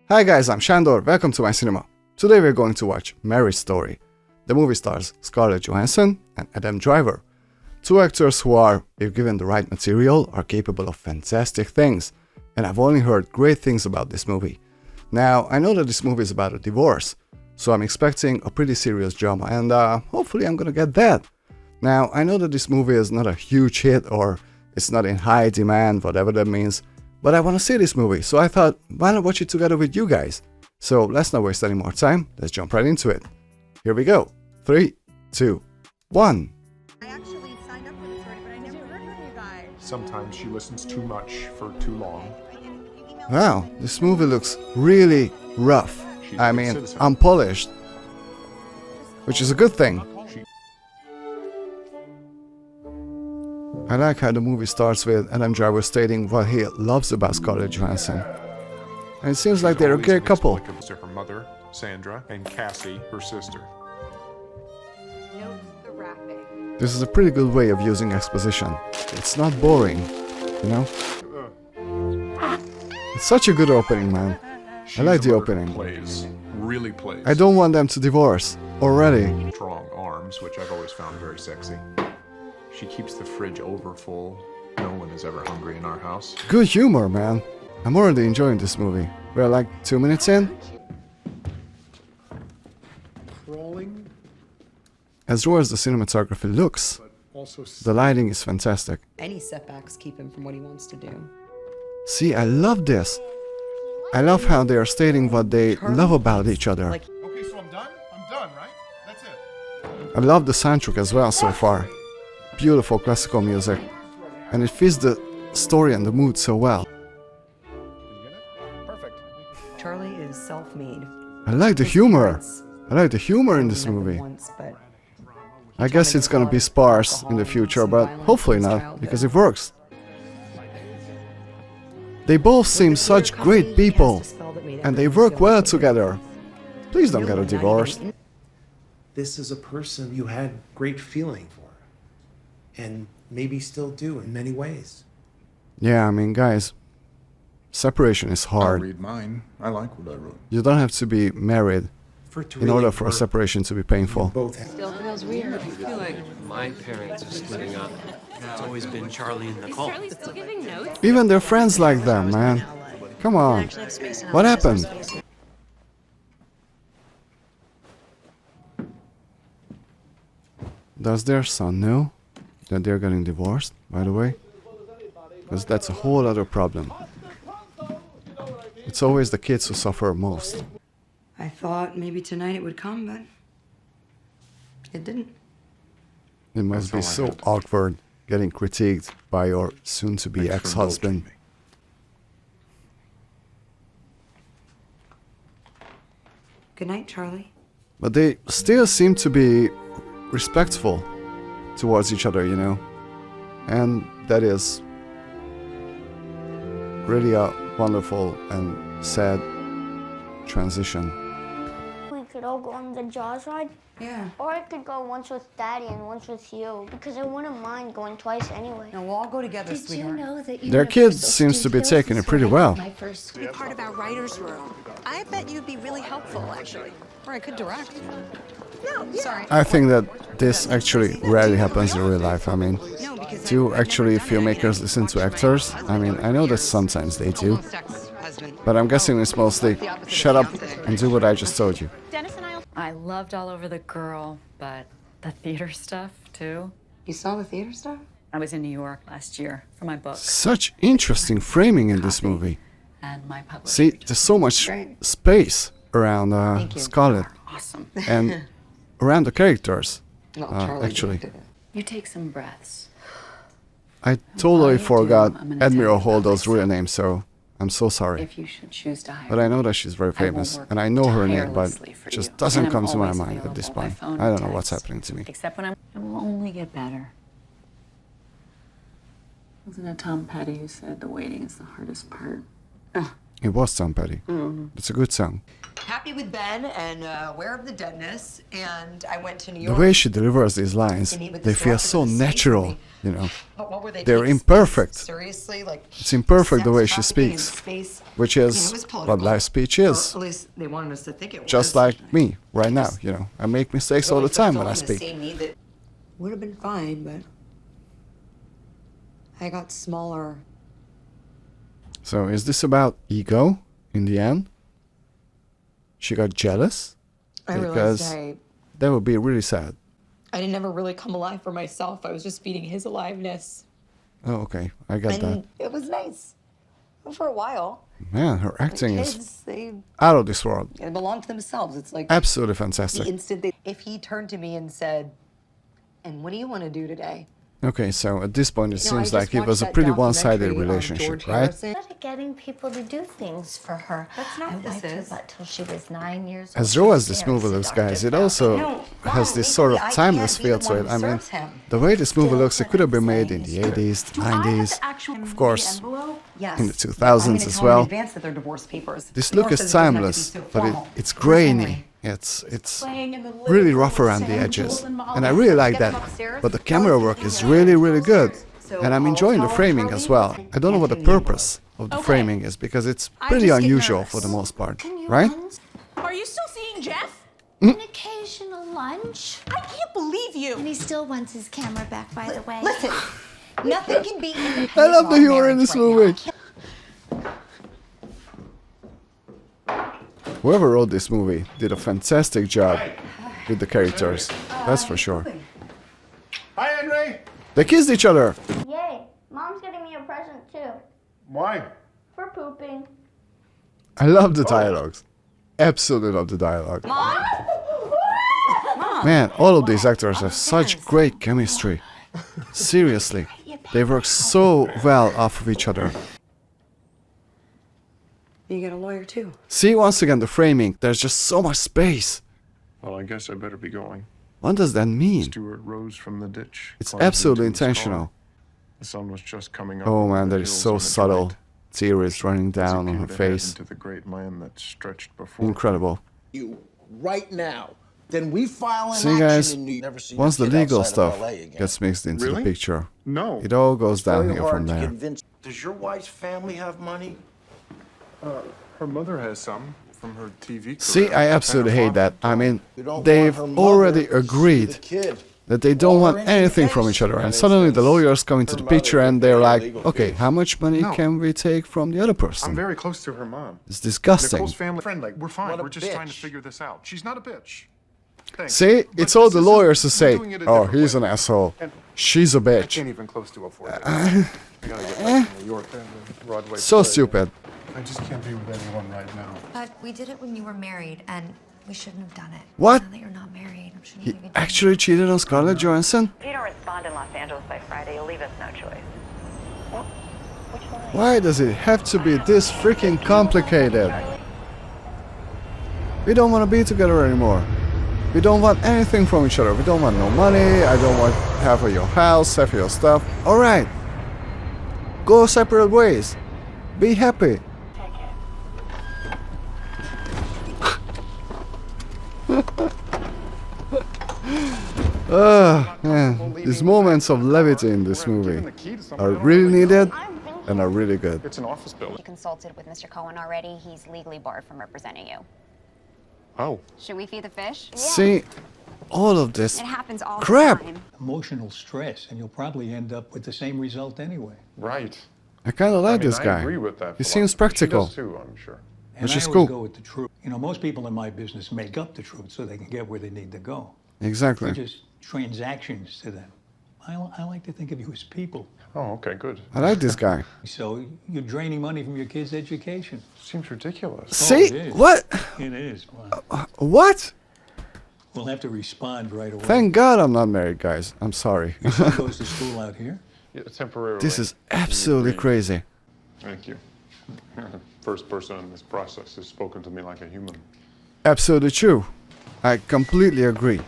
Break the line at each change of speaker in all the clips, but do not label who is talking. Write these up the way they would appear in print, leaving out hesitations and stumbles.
Hi guys, I'm Shandor, welcome to my cinema. Today we're going to watch Marriage Story. The movie stars Scarlett Johansson and Adam Driver. Two actors who are, if given the right material, are capable of fantastic things. And I've only heard great things about this movie. Now, I know that this movie is about a divorce, so I'm expecting a pretty serious drama and hopefully I'm gonna get that. Now, I know that this movie is not a huge hit or it's not in high demand, whatever that means, but I want to see this movie, so I thought, why not watch it together with you guys? So let's not waste any more time, let's jump right into it. Here we go. 3, 2, 1.
I actually signed up for this already, but I never heard from you guys.
Sometimes she listens too much for too long.
Wow, this movie looks really rough. I mean, unpolished. Which is a good thing. I like how the movie starts with Adam Driver stating what he loves about Scarlett Johansson. And it seems like they're a great couple.
To her mother, Sandra, and Cassie, her sister.
Notes the wrapping.
This is a pretty good way of using exposition. It's not boring, you know? It's such a good opening, man. I like the opening.
Really plays.
I don't want them to divorce already.
Strong arms, which I've always found very sexy. She keeps the fridge overfull. No one is ever hungry in our house.
Good humor, man. I'm already enjoying this movie. We're like 2 minutes in.
Crawling,
As raw as the cinematography looks, the lighting is fantastic.
Any setbacks keep him from what he wants to do.
See, I love this. I love how they are stating what they love about each other.
Okay, so I'm done? I'm done, right? That's it.
I love the soundtrack as well so far. Beautiful classical music. And it fits the story and the mood so well.
Perfect.
Charlie is self-made.
I like the humor. I like the humor in this movie. I guess it's gonna be sparse in the future, but hopefully not, because it works. They both seem such great people, and they work well together. Please don't get a divorce.
This is a person you had great feeling for, and maybe still do in many ways.
Yeah, I mean, guys, separation is
I'll
hard.
read mine. I like what I wrote.
You don't have to be married
For it to
in
really
order for a
work,
separation to be painful.
you both have.
Still feels weird. I feel like my parents are splitting up. It's always been Charlie and Nicole.
Charlie's still giving notes?
Even their friends like them, man. Come on. What happened? Does their son know that they're getting divorced, by the way? Because that's a whole other problem. It's always the kids who suffer most.
I thought maybe tonight it would come, but it didn't.
It must be
That's all I
so
had.
awkward getting critiqued by your soon-to-be
Thanks for
ex-husband.
indulging me.
Good night, Charlie.
But they still seem to be respectful towards each other, you know? And that is really a wonderful and sad transition.
We could all go on the Jaws ride,
Yeah.
or I could go once with Daddy and once with you, because I wouldn't mind going twice anyway.
No, we'll all go together,
Did you
sweetheart.
know that you
Their
were
kids
supposed
seems to be
details
taking it
is
pretty
what
well.
My first
Be part of our writer's room. I bet you'd be really helpful, actually. Or I could direct. No, sorry.
I think that this actually rarely happens in real life. I mean,
No, because
do actually filmmakers listen to actors? I mean, I know that sometimes they do,
almost ex-husband.
but I'm guessing it's mostly shut up and do what I just told you.
Dennis and I
I loved All Over the Girl, but the theater stuff, too.
You saw the theater stuff?
I was in New York last year for my book,
Such interesting in this movie.
and my publisher
See,
just
there's so much
Great.
space around
you.
Scarlett
awesome.
and around the characters.
Well, Charlie
Actually,
did it.
You take some breaths.
I totally
I do.
forgot
I'm gonna
Admiral
tell you about
Holdo's real
myself.
name, so I'm so sorry.
If you should choose to hire
But I know that she's very
I will
famous,
work
and I know her name, but
tirelessly for
it just
you.
doesn't
And
come
I'm
to my
always
mind at this
available by
point.
phone
I
or
don't know what's
text.
happening to me.
Except when it will only get better. Wasn't it Tom Petty who said the waiting is the hardest part?
It was Tom Petty. It's a good song.
Happy with Ben and aware of the deadness, and I went to New
The
York.
way she delivers these lines,
to meet with
they
this
feel
director
so
for the space
natural,
movie.
you know.
But what were they
They're
taking
imperfect.
space seriously, like
It's imperfect the way
sex
she
trafficking in
speaks,
space,
which
you know,
is
it was
what
political.
live speech
Or
is.
at least they wanted us to think it was.
Just like me right now, you know. I make mistakes all the time when I
Fulfilling the
speak.
same need that would have been fine, but I got smaller.
So is this about ego in the end? She got jealous?
I
Because
realized
that would be really sad.
I didn't ever really come alive for myself. I was just feeding his aliveness.
Oh, okay. I got that.
And it was nice. For a while.
Man, her acting
Kids,
is
they
out of this world.
belong to themselves. It's like
Absolutely
the
fantastic.
instant if he turned to me and said, "And what do you want to do today?"
Okay, so at this point it
You know, I
seems
just
like it
watched
was a
that
pretty one-sided
documentary on
relationship,
George
right?
Harrison.
Started getting people to do things for her.
That's not
I
what this
liked her
is.
butt till she was 9 years old.
As
She
raw
was
as this
very
movie looks, guys, it
seductive.
also
No,
has
Mom,
this sort of
legally, I
timeless
can't be
feel
the
to
one
it.
who
I mean,
serves him.
the way this movie
Still
looks, it could have been
what I'm
made in the
saying
80s, the 90s, of course,
Yes.
in the 2000s as well.
Advance that they're divorce papers.
This
The
look
law
is
says it doesn't have to be
timeless,
so
but
formal.
it's
Where's
grainy.
Henry?
It's really rough around the edges, and I really like that. But the camera work is really, really good, and I'm enjoying the framing as well. I don't know what the purpose of the framing is because it's pretty
just get
unusual
nervous.
for the most part,
Can you
right?
run?
Are you still seeing Jeff?
An occasional lunch.
I can't believe you.
And he still wants his camera back, by the way.
Listen, nothing can be independent.
I love the
while
humor in
married
this
right now.
movie. Whoever wrote this movie did a fantastic job with the characters, that's for sure.
Hi, Henry.
They kissed each other.
Yay, Mom's getting me a present too.
Why?
For pooping.
I love the dialogues. Absolutely love the dialogue. Man, all of these actors have such great chemistry. Seriously, they work so well off of each other.
You get a lawyer too.
See, once again, the framing, there's just so much space.
Well, I guess I better be going.
What does that mean?
Stuart rose from the ditch.
It's
climbed
absolutely
into his car.
intentional.
The sun was just coming up.
Oh
over
man,
the
that is
hills
so
on the
subtle.
right.
Tears running
As he
down on her
peered ahead
face.
Into the great land that stretched before.
Incredible.
You right now. Then we file an
See
action
guys,
in New York. Never see
once the
this kid
legal
outside of
stuff
LA again.
gets mixed into the
Really?
picture,
No.
it all goes
Very
downhill
hard
from
to
there.
convince. Does your wife's family have money?
Her mother has some from her TV career.
See, I absolutely hate that. I mean,
You don't
they've
want her mother
already
to see
agreed
the kid.
that they don't
Or
want
any
anything from
case.
each other, and
United
suddenly the
States.
lawyers come into
Her
the
mother
picture and
would
they're
pay
like,
legal
okay,
fees.
how much money
No.
can we take from the other
I'm
person?
very close to her mom.
It's disgusting.
Nicole's family friend. Like, we're fine.
What a
We're just trying to
bitch.
figure this out. She's not a bitch. Thanks.
See,
But
it's all
this
the
isn't-
lawyers who
we're
say,
doing it a
oh,
different
he's
way.
an asshole.
And
She's a
I
bitch.
can't even close to afford it. I gotta get back to New York and the Broadway.
So
play.
stupid.
I just can't be with anyone right now.
But we did it when you were married, and we shouldn't have done it.
What?
Now that you're not married, I'm sure
He
you could
actually cheated on Scarlett Johansson?
If you don't respond in Los Angeles by Friday, you'll leave us no choice.
Why does it have to be this freaking complicated? We don't want to be together anymore. We don't want anything from each other. We don't want no money. I don't want half of your house, half of your stuff. Alright. Go separate ways. Be happy. Man, these moments of levity in this movie are really needed and are really good.
It's an office building.
You consulted with Mr. Cohen already. He's legally barred from representing you.
Oh.
Should we feed the fish?
See, all of this
It happens all
crap.
the time.
Emotional stress, and you'll probably end up with the same result anyway.
Right.
I kind of like
I mean,
this
I
guy.
agree with that
He seems
philosophy.
practical.
She does too, I'm sure.
And
Which
I
is
always
cool.
go with the truth. You know, most people in my business make up the truth so they can get where they need to go.
Exactly.
They're just transactions to them. I like to think of you as people.
Oh, okay, good.
I like this guy.
So you're draining money from your kids' education.
Seems ridiculous.
See?
it is.
What?
It is. Wow.
What?
We'll have to respond right away.
Thank God I'm not married, guys. I'm sorry.
Your son goes to school out here?
Yeah, temporarily.
This is absolutely crazy.
Thank you. First person in this process has spoken to me like a human.
Absolutely true. I completely agree.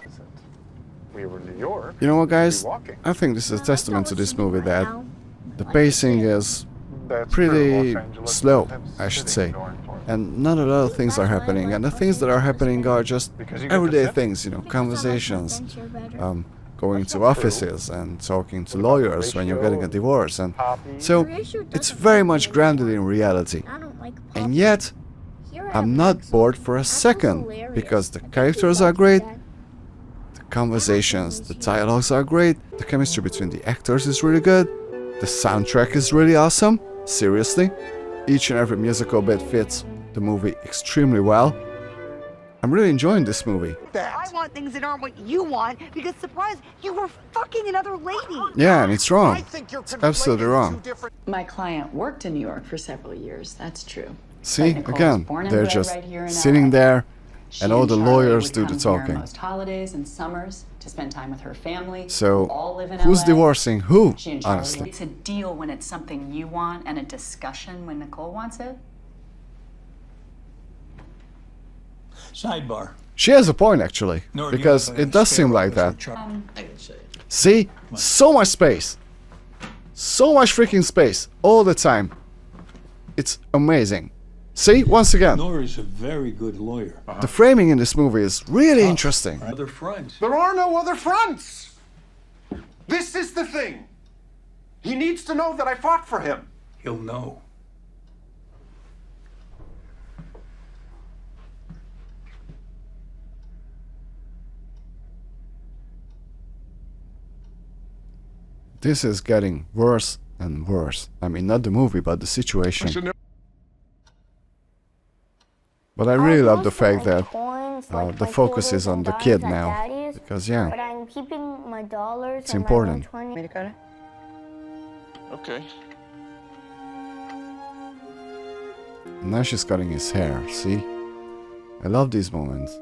We were in New York.
You know what, guys?
We'd be walking.
I think this is a testament to this movie that the pacing is pretty slow, I should say. And not a lot of things are happening, and the things that are happening are just everyday things, you know, conversations, going to offices and talking to lawyers when you're getting a divorce, and so it's very much grounded in reality. And yet, I'm not bored for a second, because the characters are great, the conversations, the dialogues are great, the chemistry between the actors is really good, the soundtrack is really awesome, seriously. Each and every musical bit fits the movie extremely well. I'm really enjoying this movie.
I want things that aren't what you want because, surprise, you were fucking another lady.
Yeah, and it's wrong. It's absolutely wrong.
My client worked in New York for several years, that's true.
See, again, they're just sitting there, and all the lawyers do the talking.
Most holidays and summers to spend time with her family.
So,
all live in
who's
LA.
divorcing who,
She and Charlie.
honestly?
It's a deal when it's something you want and a discussion when Nicole wants it.
Sidebar.
She has a point, actually, because it does seem like that.
I can say it.
See? So much space. So much freaking space, all the time. It's amazing. See? Once again,
Nora's a very good lawyer.
the framing in this movie is really interesting.
Other fronts.
There are no other fronts. This is the thing. He needs to know that I fought for him.
He'll know.
This is getting worse and worse. I mean, not the movie, but the situation. But I really love the fact that the focus is on the kid now. Because, yeah,
But I'm keeping my dollars.
it's important.
Okay.
Now she's cutting his hair, see? I love these moments.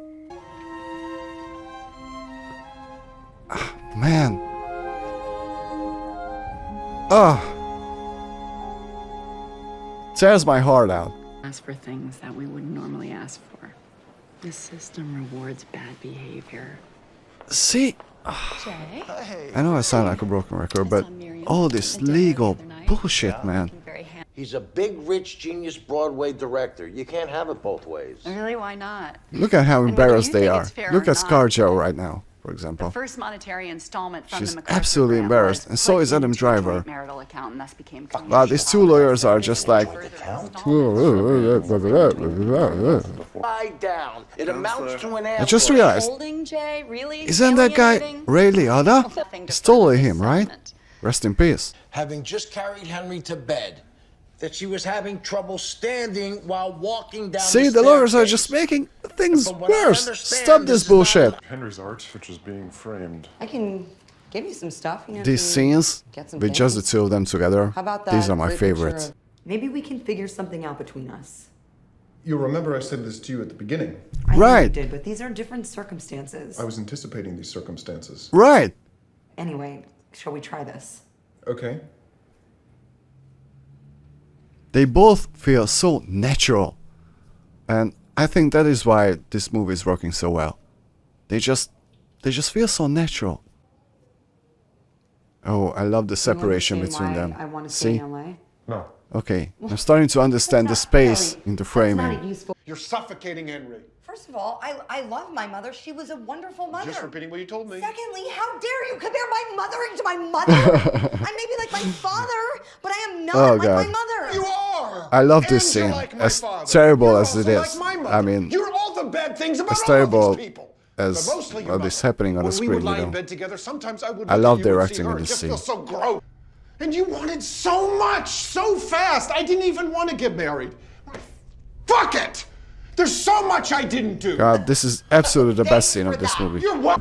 Ah, man. Ah. Tears my heart out.
Ask for things that we wouldn't normally ask for. This system rewards bad behavior.
See?
Jay?
I know I sound like a broken record, but all this legal bullshit, man.
He's a big, rich, genius Broadway director. You can't have it both ways.
Really, why not?
Look at how
And whether
embarrassed
you
they
think
are.
it's fair
Look
or
at
not,
ScarJo right now, for
The
example.
first monetary installment from
She's
the McCarthy
absolutely
grant
embarrassed,
was
and so
put
is Adam
into a
Driver.
joint marital account and thus became
Wow, these two lawyers are just like...
Lie down. It amounts to an
I just realized,
Holding, Jay? Really?
isn't that guy
Alienating?
Ray Liotta?
Nothing to
It's totally
further
him, right?
settlement.
Rest in peace.
Having just carried Henry to bed, that she was having trouble standing while walking down
See, the lawyers are just making things
From what I
worse.
understand,
Stop
this
this
is
bullshit.
Henry's art, which is being framed.
I can give you some stuff. You know,
These
to
scenes,
get some
with just the
things.
two of them together,
How about that?
these are my
great picture
favorites.
of- Maybe we can figure something out between us.
You remember I said this to you at the beginning.
I know
Right.
you did, but these are different circumstances.
I was anticipating these circumstances.
Right.
Anyway, shall we try this?
Okay.
They both feel so natural. And I think that is why this movie is working so well. They just feel so natural. Oh, I love the separation between them.
I want to stay
See?
in LA.
No.
Okay, I'm starting to understand the space in the framing.
You're suffocating Henry.
First of all, I love my mother. She was a wonderful mother.
Just repeating what you told me.
Secondly, how dare you compare my mothering to my mother? I may be like my father, but I am not
Oh,
like
God.
my mother.
You are!
I love this
And you're
scene,
like my
as
father.
terrible
You're
as it
also
is.
like my mother.
I mean,
You're all the bad things about
as
all
terrible
of these people.
as
But mostly your
this
mother.
happening on the
When we
screen,
would
you
lie in
know.
bed together, sometimes I would
I
look
love
at you and see
directing
her
in
and
this
just
scene.
feel so gross. And you wanted so much, so fast. I didn't even want to get married. Fuck it! There's so much I didn't do.
God, this is absolutely the best scene of this movie.
You're what?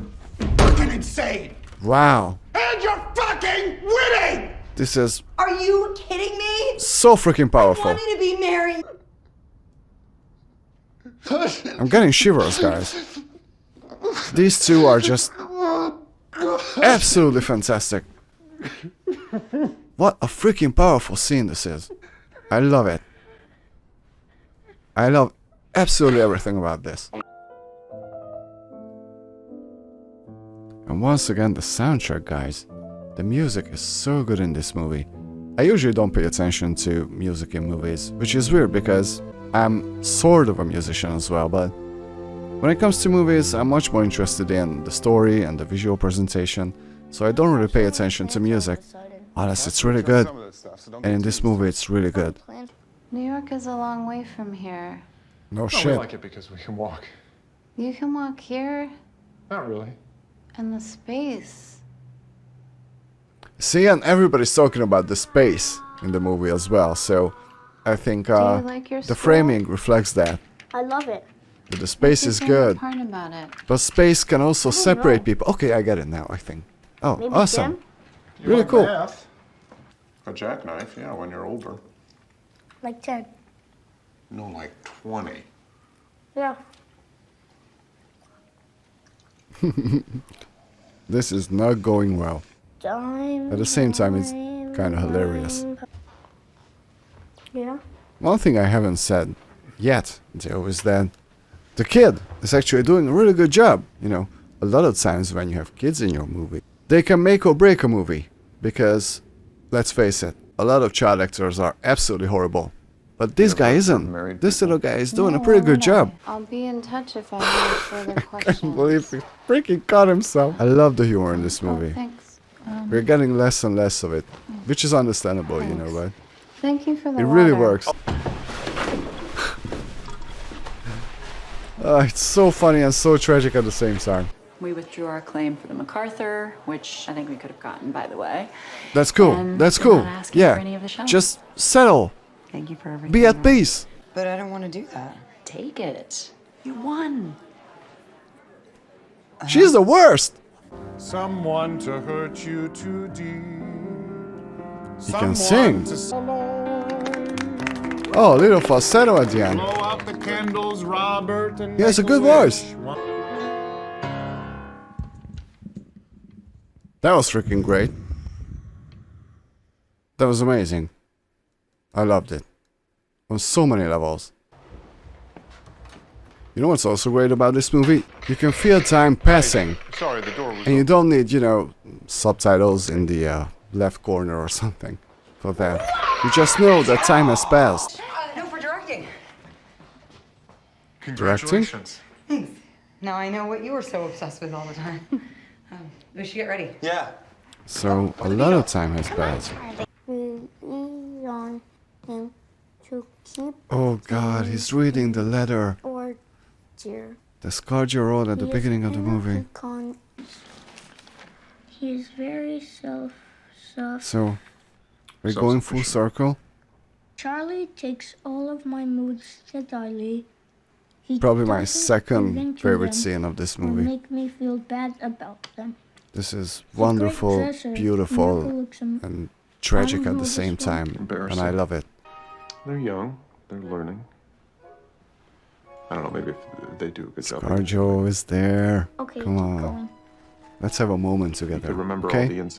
Fucking insane.
Wow,
And you're fucking winning!
this is
Are you kidding me?
so freaking
I
powerful.
wanted to be married.
I'm getting shivers, guys. These two are just absolutely fantastic. What a freaking powerful scene this is. I love it. I love absolutely everything about this. And once again, the soundtrack, guys. The music is so good in this movie. I usually don't pay attention to music in movies, which is weird because I'm sort of a musician as well, but when it comes to movies, I'm much more interested in the story and the visual presentation, so I don't really pay attention to music, unless it's really good, and in this movie it's really good.
New York is a long way from here.
No
We
shit.
like it because we can walk.
You can walk here
Not really.
and the space.
See, and everybody's talking about the space in the movie as well, so I think
like your
the
school?
framing reflects that.
I love it.
But the space is good.
Part about it.
But space can also separate people. Okay, I get it now, I think. Oh,
Maybe
awesome.
gym?
You
Really
like
cool.
math? A jackknife, yeah, when you're older.
Like 10.
No, like 20.
Yeah.
This is not going well.
Time.
At the same time, it's kind of hilarious.
Yeah.
One thing I haven't said yet, Joe, is that the kid is actually doing a really good job. You know, a lot of times when you have kids in your movie, they can make or break a movie. Because, let's face it, a lot of child actors are absolutely horrible. But this guy isn't. This little guy is doing a pretty good job.
I'll be in touch if I have further questions.
I can't believe he freaking cut himself. I love the humor in this movie.
Thanks.
We're getting less and less of it, which is understandable, you know, but
Thank you for the
it really
water.
works. It's so funny and so tragic at the same time.
We withdrew our claim for the MacArthur, which I think we could have gotten, by the way.
That's cool.
And
That's
we're
cool.
not asking for any of the
Yeah.
shots.
Just settle.
Thank you for everything.
Be at peace.
But I don't want to do that.
Take it. You won.
She's the worst.
Someone to hurt you too deep.
He can sing. Oh, a little falsetto at the end.
Blow out the candles, Robert, and
He has a
make
good
wish.
voice. That was freaking great. That was amazing. I loved it. On so many levels. You know what's also great about this movie? You can feel time passing.
Sorry, the door was
And you don't need, you know, subtitles in the left corner or something for that. You just know that time has passed.
No, for directing.
Congratulations.
Thanks. Now I know what you were so obsessed with all the time. We should get ready.
Yeah.
So a lot of time has passed.
Rely on him to keep
Oh God, he's reading the letter.
or dear.
The scar you wrote at the beginning of the movie.
He's very soft.
So, we're going full circle.
Charlie takes all of my moods steadily. He
Probably my
doesn't
second
give in to
favorite
them
scene of this
or
movie.
make me feel bad about them.
This is
The great
wonderful,
treasure
beautiful,
never looks
and tragic
don't
at
know
the
this
same
one.
time. And I
Embarrassing.
love it.
They're young. They're learning. I don't know, maybe if they do a good job.
Scarjo is there.
Okay,
Come
keep
on.
going.
Let's have a moment
You
together.
could remember
okay?
all the ins.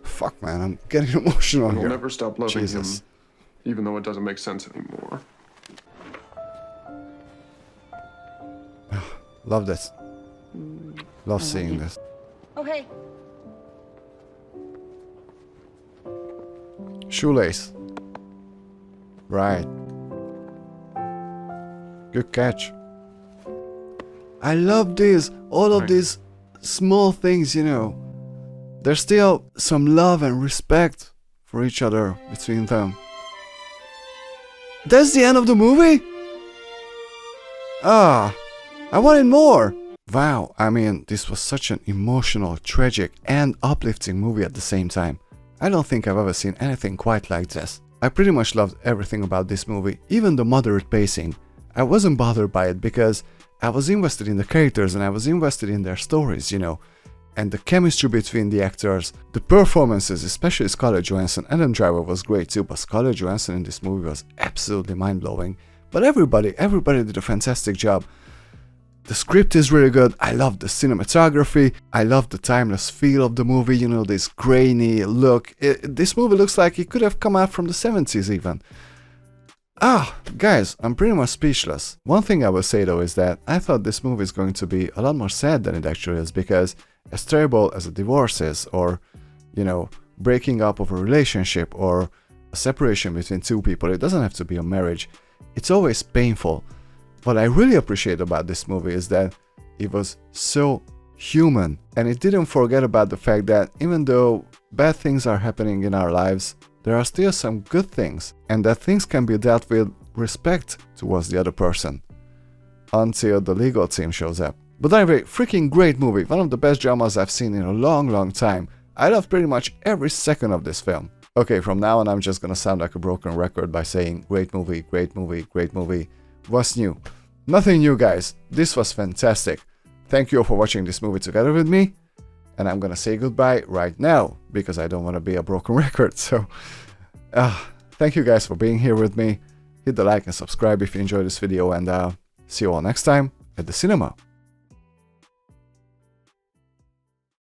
Fuck, man, I'm getting emotional
We'll
here.
never stop loving
Jesus.
him, even though it doesn't make sense anymore.
Love this. Love seeing this.
Okay.
Shoelace. Right. Good catch. I love this. All of these small things, you know. There's still some love and respect for each other between them. That's the end of the movie? Ah, I wanted more. Wow, I mean, this was such an emotional, tragic, and uplifting movie at the same time. I don't think I've ever seen anything quite like this. I pretty much loved everything about this movie, even the moderate pacing. I wasn't bothered by it because I was invested in the characters and I was invested in their stories, you know. And the chemistry between the actors, the performances, especially Scarlett Johansson. Adam Driver was great too, but Scarlett Johansson in this movie was absolutely mind-blowing. But everybody did a fantastic job. The script is really good. I love the cinematography. I love the timeless feel of the movie, you know, this grainy look. This movie looks like it could have come out from the 70s even. Guys, I'm pretty much speechless. One thing I will say though is that I thought this movie is going to be a lot more sad than it actually is, because as terrible as a divorce is, or, you know, breaking up of a relationship, or a separation between two people, it doesn't have to be a marriage, it's always painful. What I really appreciate about this movie is that it was so human, and it didn't forget about the fact that even though bad things are happening in our lives, there are still some good things, and that things can be dealt with respect towards the other person. Until the legal team shows up. But anyway, freaking great movie, one of the best dramas I've seen in a long time. I love pretty much every second of this film. Okay, from now on I'm just gonna sound like a broken record by saying great movie, great movie, great movie. What's new? Nothing new, guys. This was fantastic. Thank you all for watching this movie together with me. And I'm gonna say goodbye right now, because I don't want to be a broken record. So, thank you guys for being here with me. Hit the like and subscribe if you enjoyed this video, and see you all next time at the cinema.